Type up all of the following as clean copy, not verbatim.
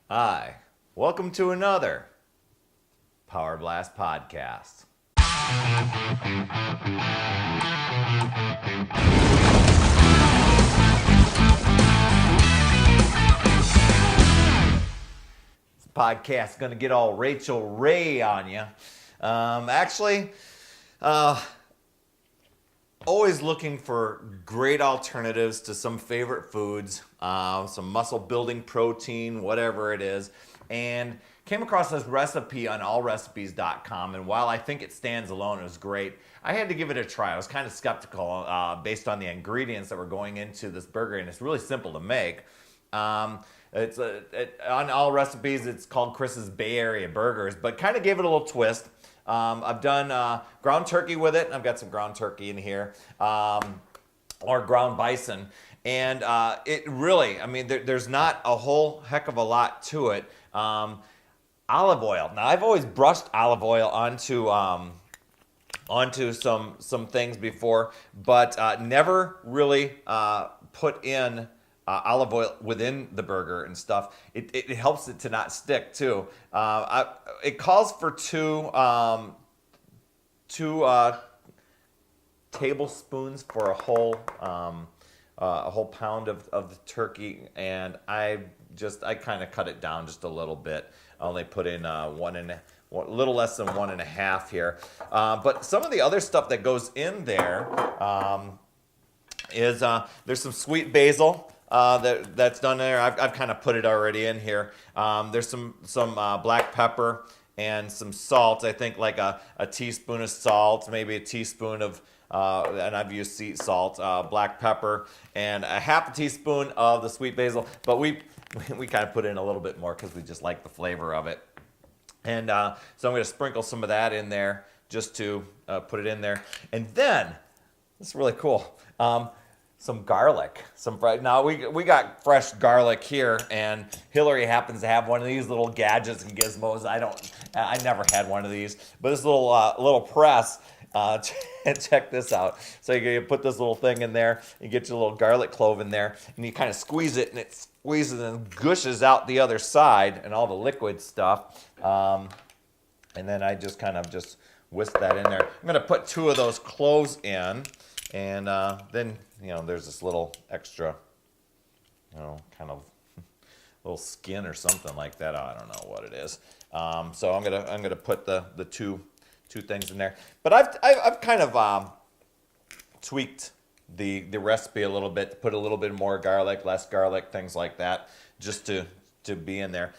Hi, welcome to another Power Blast podcast. This podcast is going to get all Rachel Ray on you. Always looking for great alternatives to some favorite foods, some muscle building protein, whatever it is, and came across this recipe on allrecipes.com, and while I think it stands alone, it was great. I had to give it a try. I was kind of skeptical based on the ingredients that were going into this burger, and it's really simple to make. On all recipes, it's called Chris's Bay Area Burgers, but kind of gave it a little twist. I've done ground turkey with it. I've got some ground turkey in here, or ground bison. And it really, there's not a whole heck of a lot to it. Olive oil. Now, I've always brushed olive oil onto some things before, but never really put in olive oil within the burger and stuff. It helps it to not stick too. It calls for two tablespoons for a whole pound of the turkey, and I kind of cut it down just a little bit. I only put in a little less than 1.5 here. But some of the other stuff that goes in there is there's some sweet basil. That's done there. I've kind of put it already in here. There's some black pepper and some salt. I think like a teaspoon of salt, maybe a teaspoon of, and I've used sea salt, black pepper, and a half a teaspoon of the sweet basil. But we kind of put in a little bit more because we just like the flavor of it. And so I'm going to sprinkle some of that in there just to put it in there. And then, this is really cool. Some garlic, now we got fresh garlic here, and Hillary happens to have one of these little gadgets and gizmos. I never had one of these, but this little press, and check this out. So you put this little thing in there, you get your little garlic clove in there, and you kind of squeeze it, and it squeezes and gushes out the other side, and all the liquid stuff. And then I just kind of whisk that in there. I'm gonna put 2 of those cloves in. And then, there's this little extra, kind of little skin or something like that. I don't know what it is. So I'm gonna put the two things in there. But I've kind of tweaked the recipe a little bit to put a little bit more garlic, less garlic, things like that, just to be in there.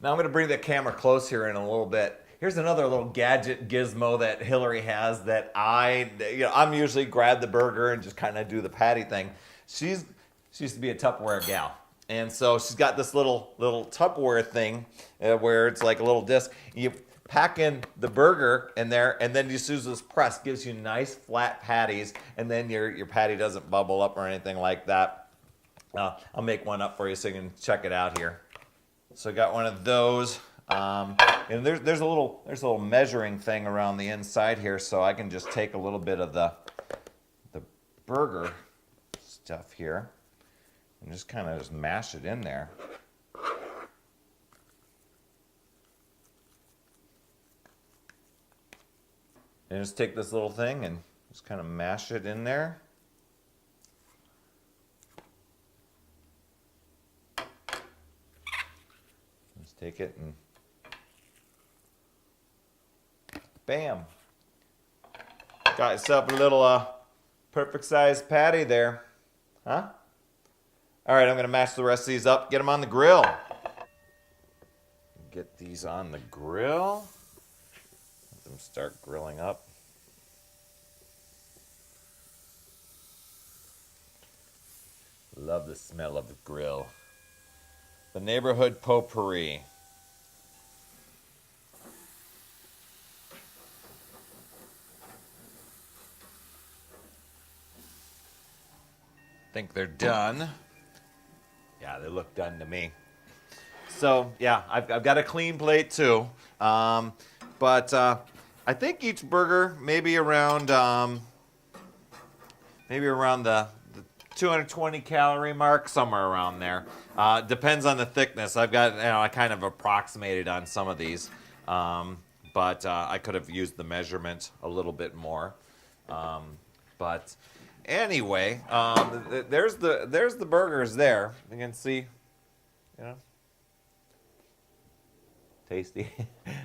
Now I'm gonna bring the camera close here in a little bit. Here's another little gadget gizmo that Hillary has that I'm usually grab the burger and just kind of do the patty thing. She used to be a Tupperware gal. And so she's got this little Tupperware thing where it's like a little disc. You pack in the burger in there, and then you just use this press. Gives you nice flat patties, and then your patty doesn't bubble up or anything like that. I'll make one up for you so you can check it out here. So I got one of those. And there's a little measuring thing around the inside here, so I can just take a little bit of the burger stuff here and just kind of mash it in there. And just take this little thing and just kind of mash it in there. Just take it and bam. Got yourself a little perfect sized patty there. Huh? All right, I'm going to mash the rest of these up, get them on the grill. Get these on the grill. Let them start grilling up. Love the smell of the grill. The neighborhood potpourri. Think they're done. Yeah, they look done to me. So yeah, I've got a clean plate too. But I think each burger maybe around the 220 calorie mark, somewhere around there. Depends on the thickness. I've got, I kind of approximated on some of these, but I could have used the measurement a little bit more. But anyway, there's the burgers there. You can see, tasty.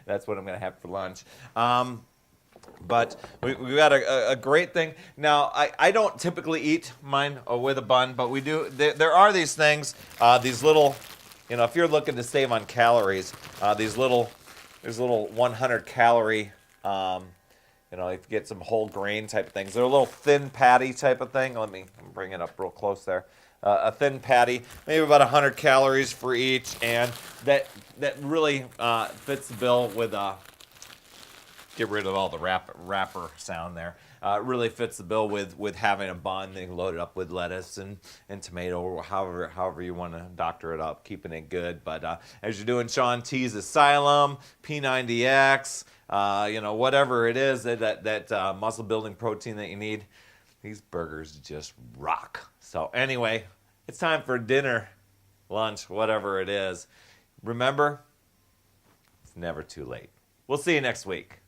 That's what I'm gonna have for lunch. But we got a great thing. Now, I don't typically eat mine with a bun, but we do. There are these things, these little, if you're looking to save on calories, these little 100 calorie, if you get some whole grain type of things. They're a little thin patty type of thing. Let me bring it up real close there. A thin patty, maybe about 100 calories for each, and that really fits the bill with get rid of all the wrapper sound there. It really fits the bill with having a bun. They load it up with lettuce and tomato, or however you want to doctor it up, keeping it good. But as you're doing Shaun T's Asylum, P90X, whatever it is that muscle building protein that you need, these burgers just rock. So anyway, it's time for dinner, lunch, whatever it is. Remember, it's never too late. We'll see you next week.